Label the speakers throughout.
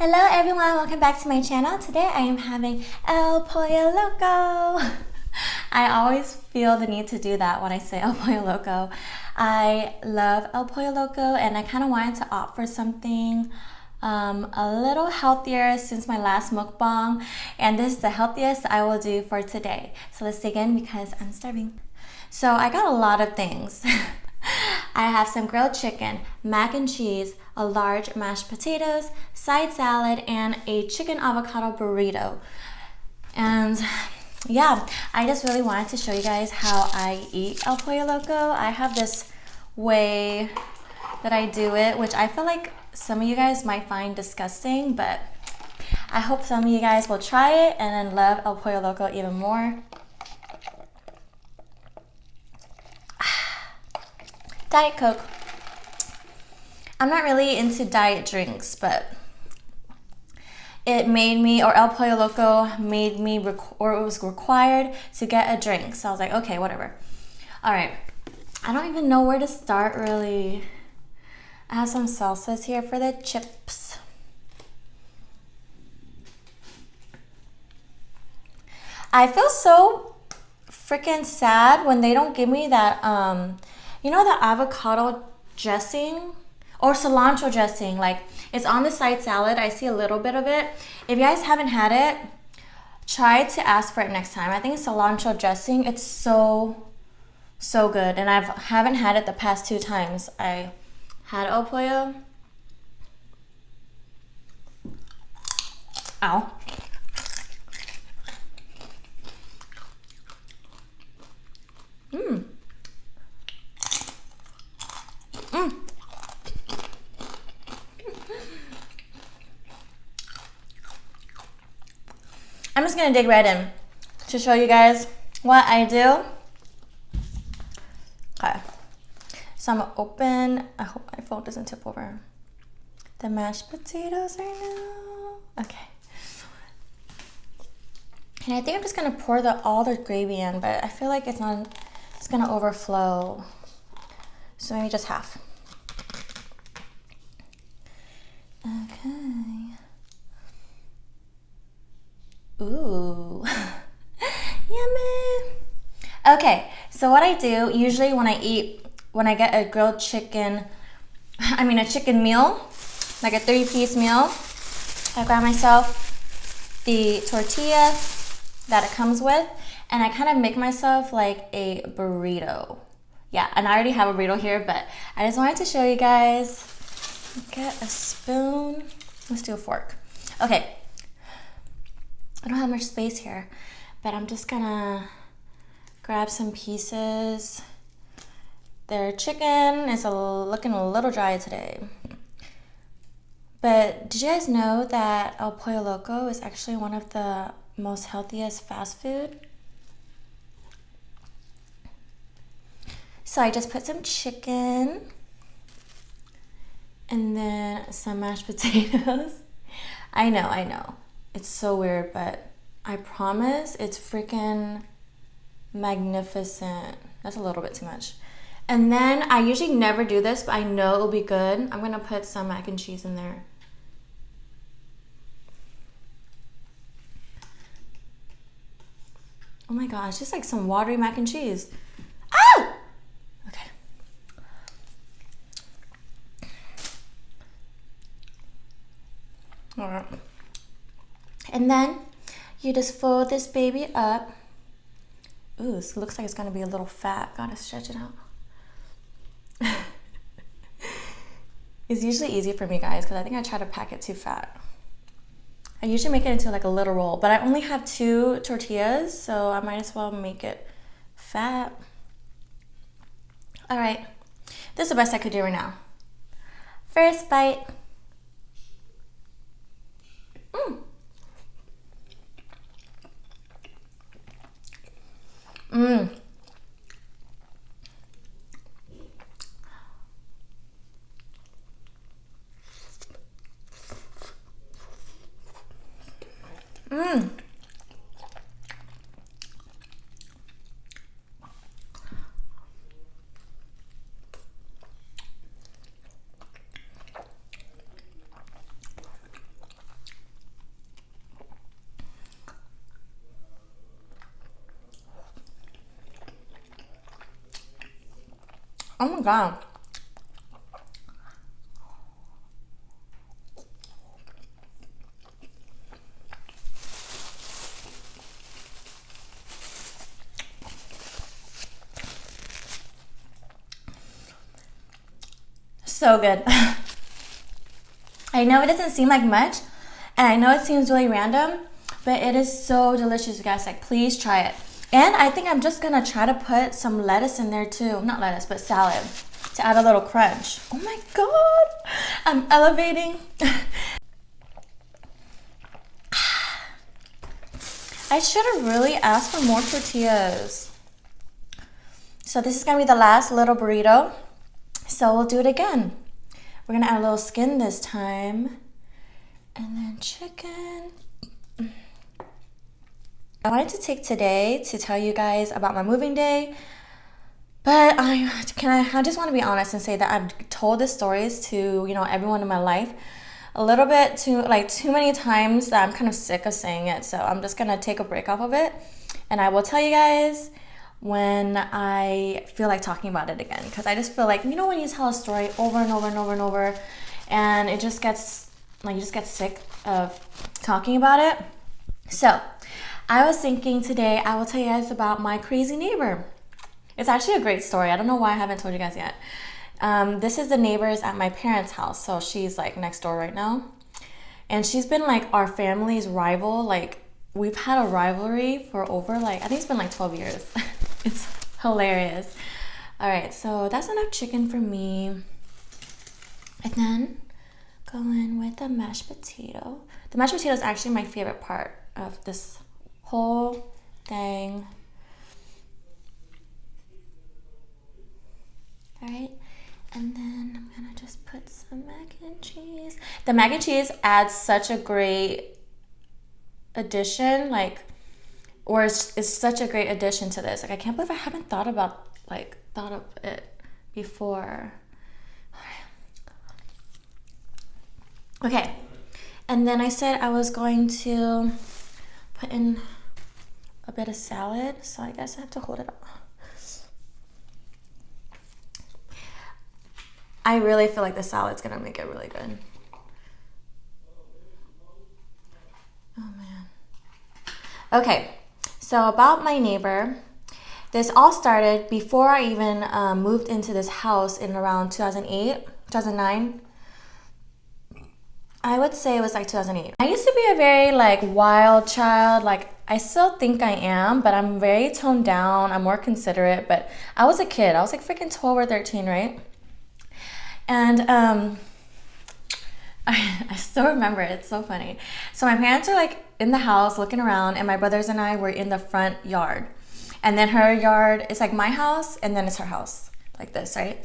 Speaker 1: Hello everyone, welcome back to my channel. Today I am having El Pollo Loco. I always feel the need to do that when I say El Pollo Loco. I love El Pollo Loco and I kind of wanted to opt for something a little healthier since my last mukbang, and this is the healthiest I will do for today. So let's dig in because I'm starving. So I got a lot of things. I have some grilled chicken, mac and cheese, a large mashed potatoes, side salad, and a chicken avocado burrito. And yeah, I just really wanted to show you guys how I eat El Pollo Loco. I have this way that I do it, which I feel like some of you guys might find disgusting, but I hope some of you guys will try it and then love El Pollo Loco even more. Diet Coke. I'm not really into diet drinks, but it made me, or El Pollo Loco made me, or it was required to get a drink. So I was like, okay, whatever. All right. I don't even know where to start really. I have some salsas here for the chips. I feel so freaking sad when they don't give me that, you know, the avocado dressing or cilantro dressing. Like, it's on the side salad. I see a little bit of it. If you guys haven't had it, try to ask for it next time. I think it's cilantro dressing. It's so good. And I haven't had it the past 2 times I had El Pollo. Ow. I'm just gonna dig right in to show you guys what I do. Okay, so I'm gonna open, I hope my phone doesn't tip over, the mashed potatoes right now. Okay. And I think I'm just gonna pour all the gravy in, but I feel like it's gonna overflow. So maybe just half. Okay. Ooh, yummy. Okay, so what I do usually when I get a grilled chicken, a chicken meal, like a 3-piece meal, I grab myself the tortilla that it comes with, and I kind of make myself like a burrito. Yeah, and I already have a burrito here, but I just wanted to show you guys. Get a spoon. Let's do a fork. Okay. I don't have much space here, but I'm just gonna grab some pieces. Their chicken is looking a little dry today. But did you guys know that El Pollo Loco is actually one of the most healthiest fast food? So I just put some chicken and then some mashed potatoes. I know. It's so weird, but I promise it's freaking magnificent. That's a little bit too much. And then I usually never do this, but I know it'll be good. I'm gonna put some mac and cheese in there. Oh my gosh, just like some watery mac and cheese. Ah! Okay. All right. And then you just fold this baby up. Ooh, this looks like it's gonna be a little fat. Gotta stretch it out. It's usually easy for me, guys, because I think I try to pack it too fat. I usually make it into like a little roll, but I only have 2 tortillas, so I might as well make it fat. All right, this is the best I could do right now. First bite. Mmm. Mmm. Oh my god. So good. I know it doesn't seem like much, and I know it seems really random, but it is so delicious, you guys. Like, please try it. And I think I'm just gonna try to put some lettuce in there too. Not lettuce, but salad to add a little crunch. Oh my god, I'm elevating. I should have really asked for more tortillas. So this is gonna be the last little burrito. So we'll do it again. We're gonna add a little skin this time. And then chicken. I wanted to take today to tell you guys about my moving day. But I just want to be honest and say that I've told the stories to, everyone in my life a little bit too many times that I'm kind of sick of saying it. So I'm just gonna take a break off of it, and I will tell you guys when I feel like talking about it again, because I just feel like, when you tell a story over and over and over and over, and it just gets you just get sick of talking about it. So I was thinking today I will tell you guys about my crazy neighbor. It's actually a great story. I don't know why I haven't told you guys yet. This is the neighbors at my parents' house. So she's like next door right now. And she's been like our family's rival. Like, we've had a rivalry for over I think it's been 12 years. It's hilarious. All right, so that's enough chicken for me. And then go in with the mashed potato. The mashed potato is actually my favorite part of this whole thing. All right, and then I'm gonna just put some mac and cheese. The mac and cheese adds such a great addition, it's such a great addition to this. I can't believe I haven't thought of it before. Okay, and then I said I was going to put in a bit of salad, so I guess I have to hold it up. I really feel like the salad's gonna make it really good. Oh man. Okay, so about my neighbor, this all started before I even moved into this house in around 2008, 2009. I would say it was 2008. I used to be a very wild child. I still think I am, but I'm very toned down. I'm more considerate, but I was a kid. I was freaking 12 or 13, right? And I still remember it. It's so funny. So my parents are in the house looking around, and my brothers and I were in the front yard. And then her yard is my house, and then it's her house, like this, right?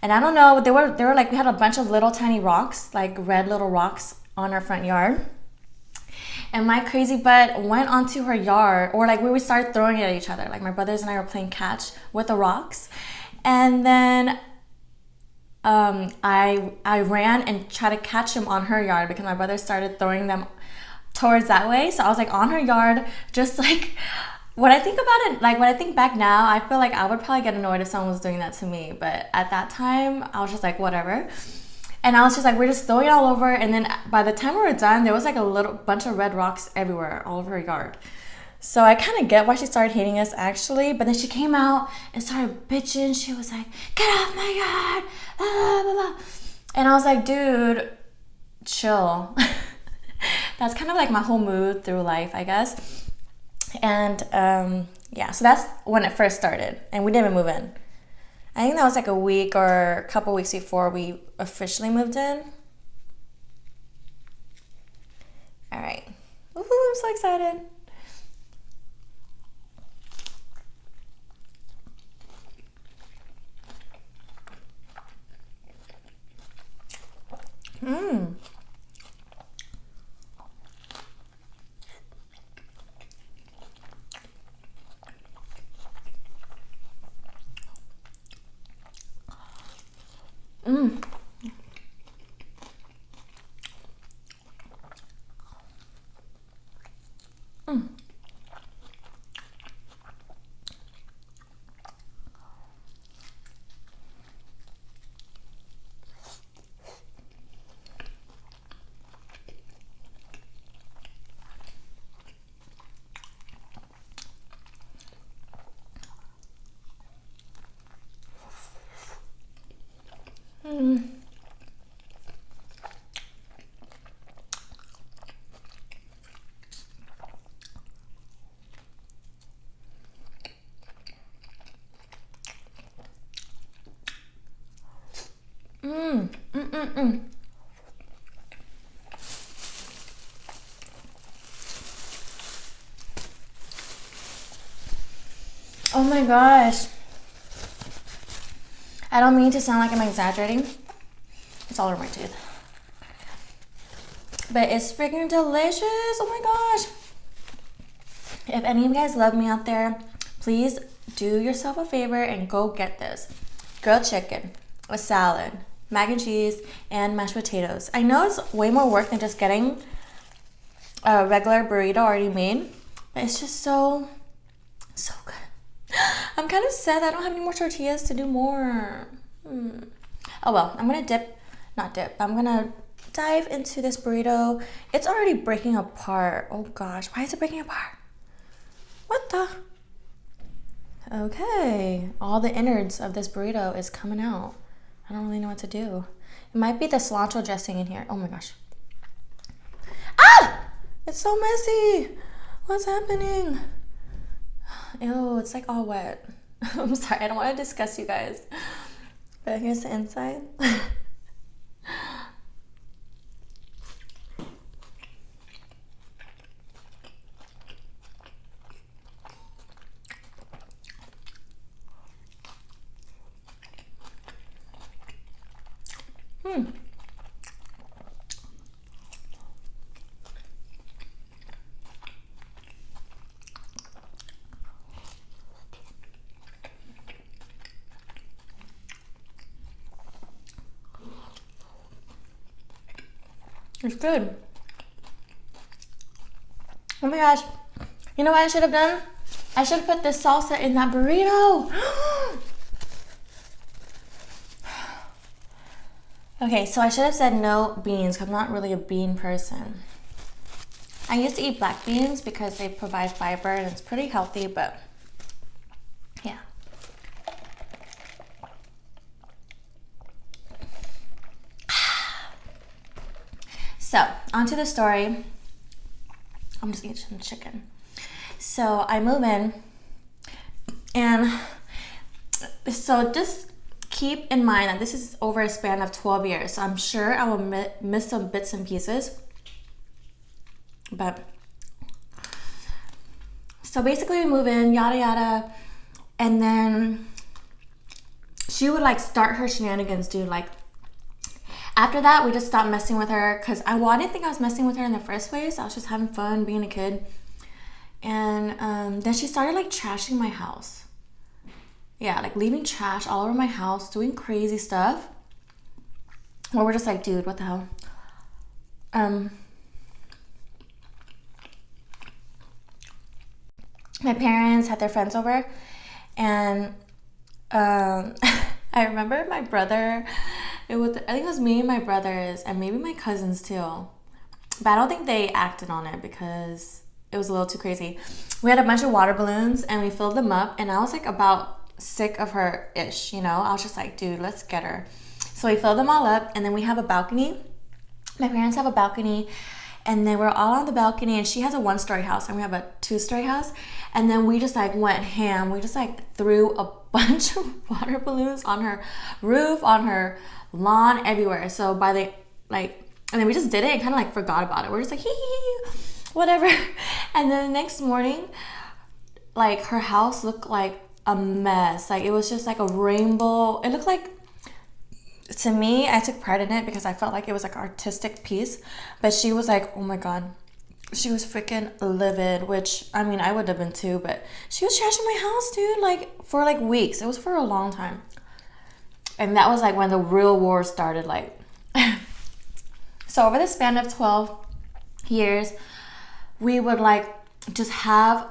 Speaker 1: And I don't know, they were we had a bunch of little tiny rocks, red little rocks on our front yard. And my crazy butt went onto her yard, or we would start throwing it at each other. My brothers and I were playing catch with the rocks. And then I ran and tried to catch him on her yard because my brother started throwing them towards that way. So I was on her yard, just when I think about it, when I think back now, I feel I would probably get annoyed if someone was doing that to me. But at that time, I was just whatever. And I was just we're just throwing it all over. And then by the time we were done, there was a little bunch of red rocks everywhere, all over her yard. So I kind of get why she started hating us, actually. But then she came out and started bitching. She was like, "Get off my yard!" Blah, blah, blah. And I was like, dude, chill. That's kind of my whole mood through life, I guess. And yeah, so that's when it first started. And we didn't even move in. I think that was a week or a couple weeks before we officially moved in. All right. Woohoo, I'm so excited. Mmm. Mmm. Mmm. Oh my gosh. I don't mean to sound like I'm exaggerating. It's all over my tooth. But it's freaking delicious. Oh my gosh. If any of you guys love me out there, please do yourself a favor and go get this. Grilled chicken, a salad, mac and cheese, and mashed potatoes. I know it's way more work than just getting a regular burrito already made, but it's just so good. I'm kind of sad that I don't have any more tortillas to do more. Oh well, I'm gonna I'm gonna dive into this burrito. It's already breaking apart. Oh gosh, why is it breaking apart? What the? Okay, all the innards of this burrito is coming out. I don't really know what to do. It might be the cilantro dressing in here. Oh my gosh. Ah! It's so messy. What's happening? Ew, it's like all wet. I'm sorry, I don't want to disgust you guys. But here's the inside. It's good. Oh my gosh. You know what I should have done? I should have put this salsa in that burrito. Okay, so I should have said no beans because I'm not really a bean person. I used to eat black beans because they provide fiber and it's pretty healthy, but yeah. So, onto the story. I'm just eating some chicken. So, I move in, and so just keep in mind that this is over a span of 12 years. So I'm sure I will miss some bits and pieces. But, so basically we move in, yada yada, and then she would like start her shenanigans, dude, like, after that, we just stopped messing with her because I didn't think I was messing with her in the first place. I was just having fun being a kid. And then she started like trashing my house. Yeah, like leaving trash all over my house, doing crazy stuff. Where we're just like, dude, what the hell? My parents had their friends over, and I remember my brother. I think it was me and my brothers and maybe my cousins too. But I don't think they acted on it because it was a little too crazy. We had a bunch of water balloons and we filled them up, and I was like about sick of her-ish, you know? I was just like, dude, let's get her. So we filled them all up, and then we have a balcony. My parents have a balcony, and then we're all on the balcony, and she has a 1-story house and we have a 2-story house. And then we just like went ham. We just like threw a bunch of water balloons on her roof, on her lawn, everywhere. So by the like, and then we just did it and kind of like forgot about it. We're just like, hee, whatever. And then the next morning, like her house looked like a mess. Like it was just like a rainbow. It looked like, to me, I took pride in it because I felt like it was like an artistic piece. But she was like, oh my God. She was freaking livid, which, I mean, I would have been too, but she was trashing my house, dude, like for like weeks. It was for a long time. And that was like when the real war started, like. So over the span of 12 years, we would like just have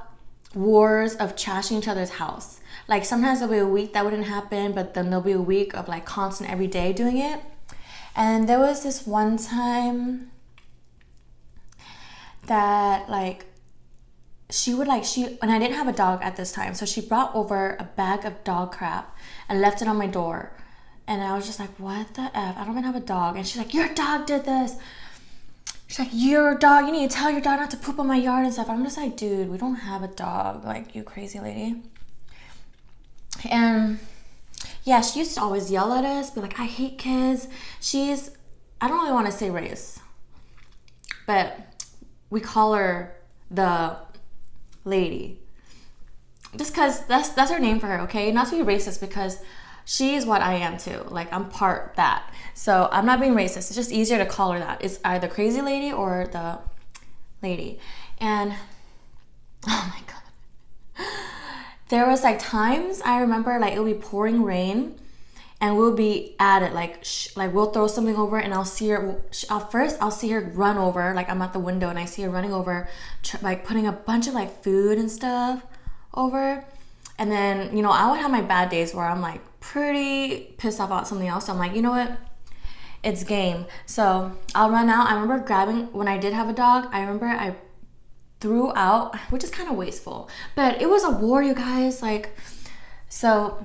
Speaker 1: wars of trashing each other's house. Like sometimes there'll be a week that wouldn't happen, but then there'll be a week of like constant every day doing it. And there was this one time that like and I didn't have a dog at this time, so she brought over a bag of dog crap and left it on my door. And I was just like, what the F? I don't even have a dog. And she's like, your dog did this. She's like, your dog, you need to tell your dog not to poop on my yard and stuff. I'm just like, dude, we don't have a dog. Like, you crazy lady. And yeah, she used to always yell at us, be like, I hate kids. I don't really want to say race, but we call her the lady. Just because that's her name for her, okay? Not to be racist, because she's what I am too. Like, I'm part that. So I'm not being racist. It's just easier to call her that. It's either crazy lady or the lady. And oh my God. There was like times I remember like it would be pouring rain and we'll be at it like we'll throw something over and I'll see her. First I'll see her run over, like I'm at the window and I see her running over, like putting a bunch of like food and stuff over. And then, you know, I would have my bad days where I'm like pretty pissed off about something else. So I'm like, you know what? It's game. So I'll run out. I remember grabbing, when I did have a dog, I remember I threw out, which is kind of wasteful, but it was a war, you guys. Like, so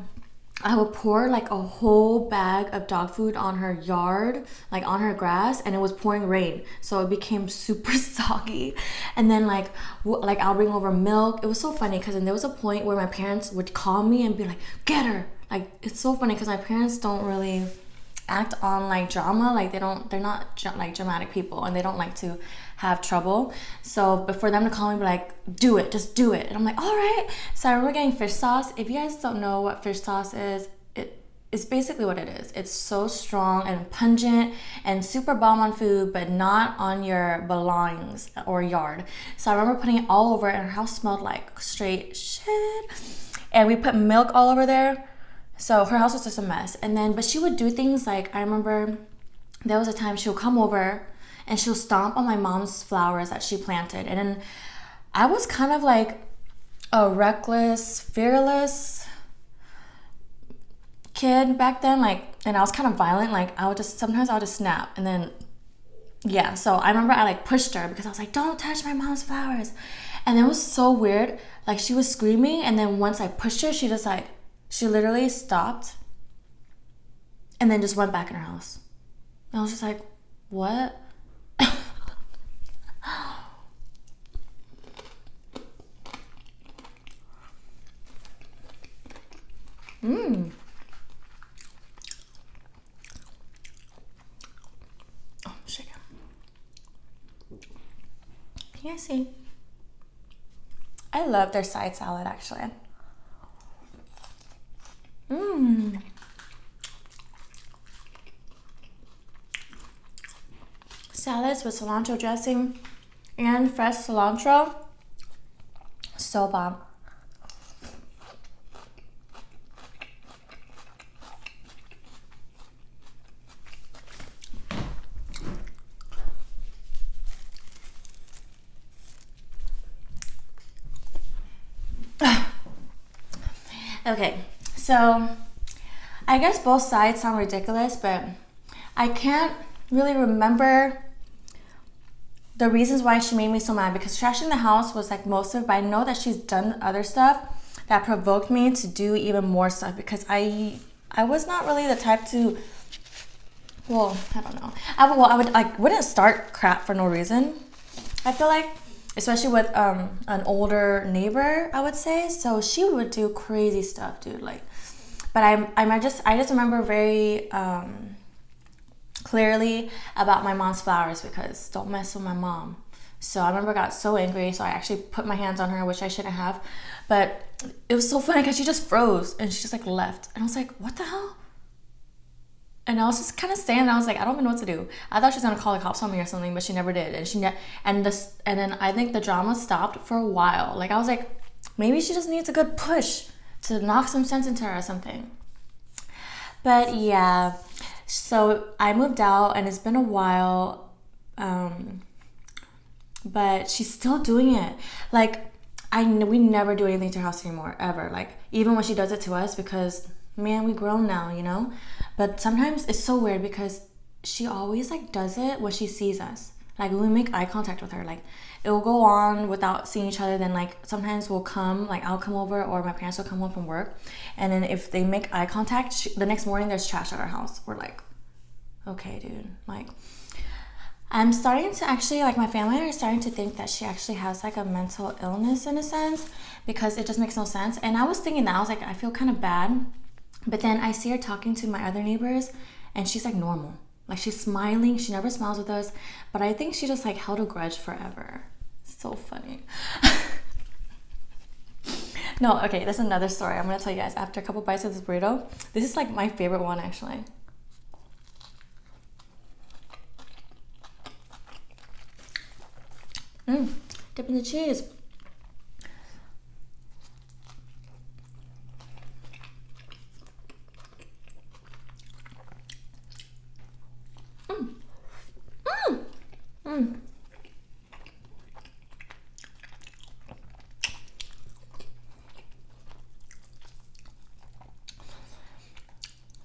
Speaker 1: I would pour like a whole bag of dog food on her yard, like on her grass, and it was pouring rain. So it became super soggy. And then like I'll bring over milk. It was so funny because then there was a point where my parents would call me and be like, get her. Like, it's so funny because my parents don't really act on like drama. Like they're not like dramatic people and they don't like to have trouble. So but for them to call me and be like, do it, just do it. And I'm like, all right. So I remember getting fish sauce. If you guys don't know what fish sauce is, it's basically what it is. It's so strong and pungent and super bomb on food, but not on your belongings or yard. So I remember putting it all over and her house smelled like straight shit. And we put milk all over there. So her house was just a mess. And then, but she would do things like, I remember there was a time she'll come over and she'll stomp on my mom's flowers that she planted. And then I was kind of like a reckless, fearless kid back then. Like, and I was kind of violent. Like sometimes I'll just snap. And then, yeah. So I remember I like pushed her because I was like, don't touch my mom's flowers. And it was so weird. Like she was screaming. And then once I pushed her, she literally stopped and then just went back in her house. And I was just like, what? Oh, shake it. Can you see? I love their side salad, actually. Salads with cilantro dressing and fresh cilantro. So bomb. Okay, so I guess both sides sound ridiculous, but I can't really remember the reasons why she made me so mad, because trashing the house was like most of it, but I know that she's done other stuff that provoked me to do even more stuff, because I was not really the type to, well, I don't know. I wouldn't start crap for no reason. I feel like, especially with an older neighbor, I would say. So she would do crazy stuff, dude. Like, but I just remember very clearly about my mom's flowers, because don't mess with my mom. So I remember I got so angry, so I actually put my hands on her, which I shouldn't have. But it was so funny because she just froze and she just like left, and I was like, what the hell? And I was just kind of standing. I was like, I don't even know what to do. I thought she was gonna call the cops on me or something, but she never did. And then I think the drama stopped for a while. Like I was like, maybe she just needs a good push to knock some sense into her or something. But yeah, so I moved out and it's been a while, but she's still doing it. Like we never do anything to her house anymore, ever. Like even when she does it to us, because man, we grown now, you know. But sometimes it's so weird because she always like does it when she sees us. Like when we make eye contact with her, like it will go on without seeing each other. Then like sometimes we'll come, like I'll come over or my parents will come home from work, and then if they make eye contact, the next morning there's trash at our house. We're like, okay, dude. Like I'm starting to actually, like my family are starting to think that she actually has like a mental illness in a sense, because it just makes no sense. And I was thinking that, I was like, I feel kind of bad. But then I see her talking to my other neighbors and she's like normal. Like she's smiling. She never smiles with us. But I think she just like held a grudge forever. So funny. No, okay, there's another story I'm gonna tell you guys after a couple bites of this burrito. This is like my favorite one actually. Dip in the cheese.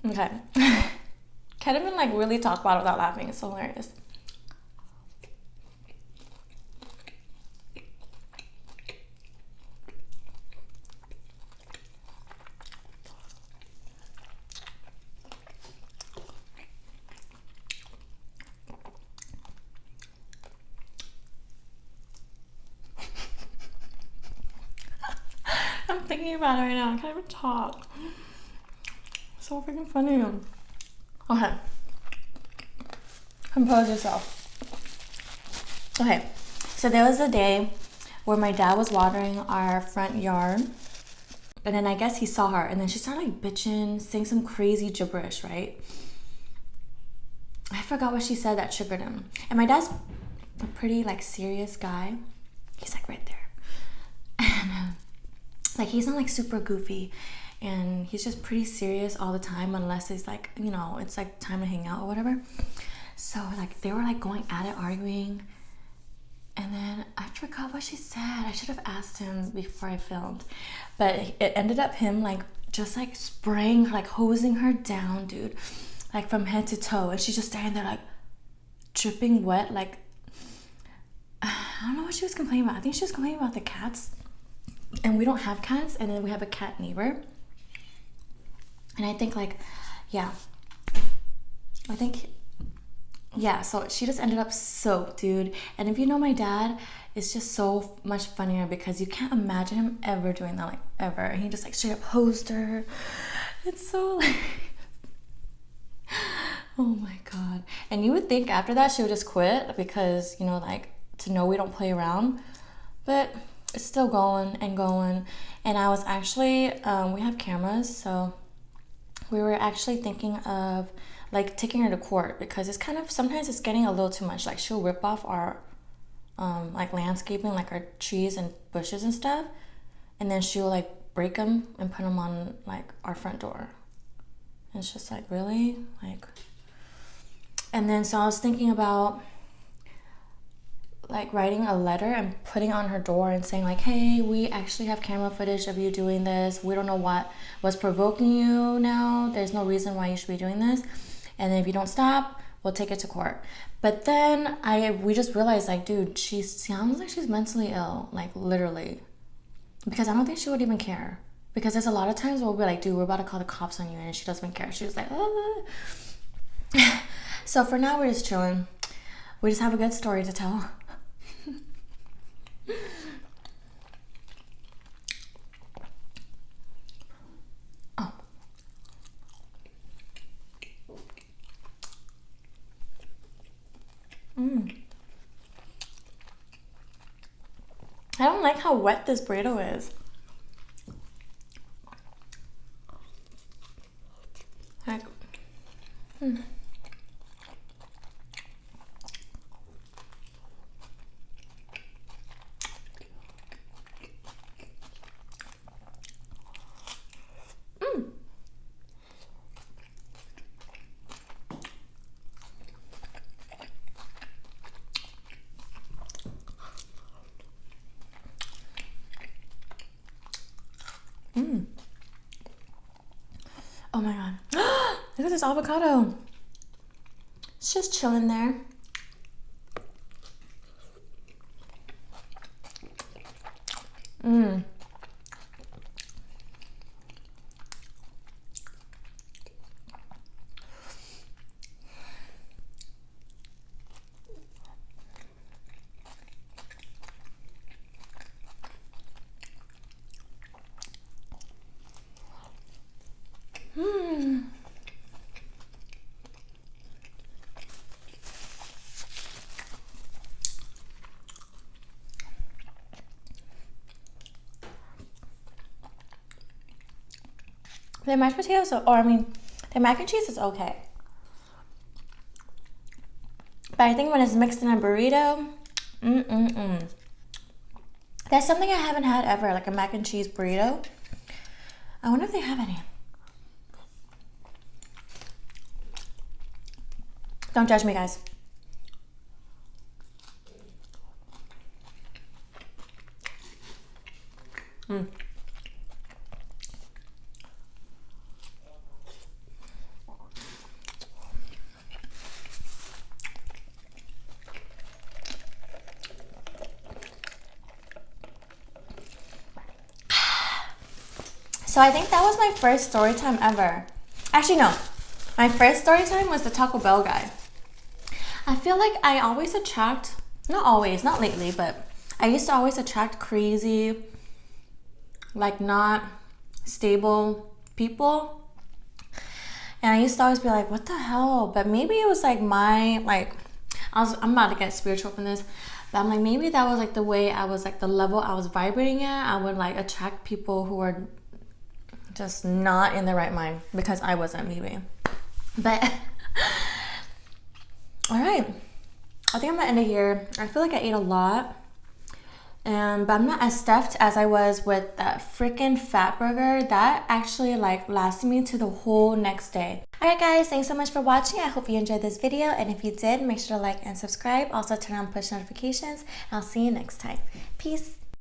Speaker 1: Okay. Can't even like really talk about it without laughing. It's so hilarious. I'm thinking about it right now. I can't even talk. So freaking funny. Okay. Compose yourself. Okay. So there was a day where my dad was watering our front yard. And then I guess he saw her. And then she started like bitching, saying some crazy gibberish, right? I forgot what she said that triggered him. And my dad's a pretty like serious guy. He's like right there. And like he's not like super goofy, and he's just pretty serious all the time unless it's like, you know, it's like time to hang out or whatever. So like they were like going at it, arguing, and then I forgot what she said. I should have asked him before I filmed, but it ended up him like just like spraying, like hosing her down, dude, like from head to toe, and she's just standing there like dripping wet. Like I don't know what she was complaining about. I think she was complaining about the cats. And we don't have cats, and then we have a cat neighbor. And I think like, yeah. So she just ended up soaked, dude. And if you know my dad, it's just so much funnier because you can't imagine him ever doing that, like ever. And he just like straight up hosed her. It's so like, oh my God. And you would think after that she would just quit because, you know, like to know we don't play around. But it's still going and going. And I was actually, we have cameras, so we were actually thinking of like taking her to court because it's kind of, sometimes it's getting a little too much. Like she'll rip off our like landscaping, like our trees and bushes and stuff, and then she'll like break them and put them on like our front door. And it's just like, really? Like, and then so I was thinking about like writing a letter and putting on her door and saying like, hey, we actually have camera footage of you doing this. We don't know what was provoking you now. There's no reason why you should be doing this. And then if you don't stop, we'll take it to court. But then we just realized like, dude, she sounds like she's mentally ill, like literally. Because I don't think she would even care. Because there's a lot of times where we'll be like, dude, we're about to call the cops on you, and she doesn't even care. She's like, oh. So for now, we're just chilling. We just have a good story to tell. Oh. I don't like how wet this burrito is. Like, oh my God. Look at this avocado. It's just chilling there. Mmm. Mmm. The mashed potatoes, the mac and cheese is okay. But I think when it's mixed in a burrito, That's something I haven't had ever, like a mac and cheese burrito. I wonder if they have any. Don't judge me, guys. So I think that was my first story time ever. Actually, no. My first story time was the Taco Bell guy. I feel like I always attract, not always, not lately, but I used to always attract crazy, like not stable people. And I used to always be like, what the hell? But maybe it was like I'm about to get spiritual from this, but I'm like, maybe that was like the way I was, like the level I was vibrating at. I would like attract people who are just not in the right mind because I wasn't, maybe. But all right, I think I'm gonna end it here. I feel like I ate a lot, but I'm not as stuffed as I was with that freaking fat burger. That actually like lasted me to the whole next day. All right, guys, thanks so much for watching. I hope you enjoyed this video, and if you did, make sure to like and subscribe. Also turn on push notifications, and I'll see you next time. Peace.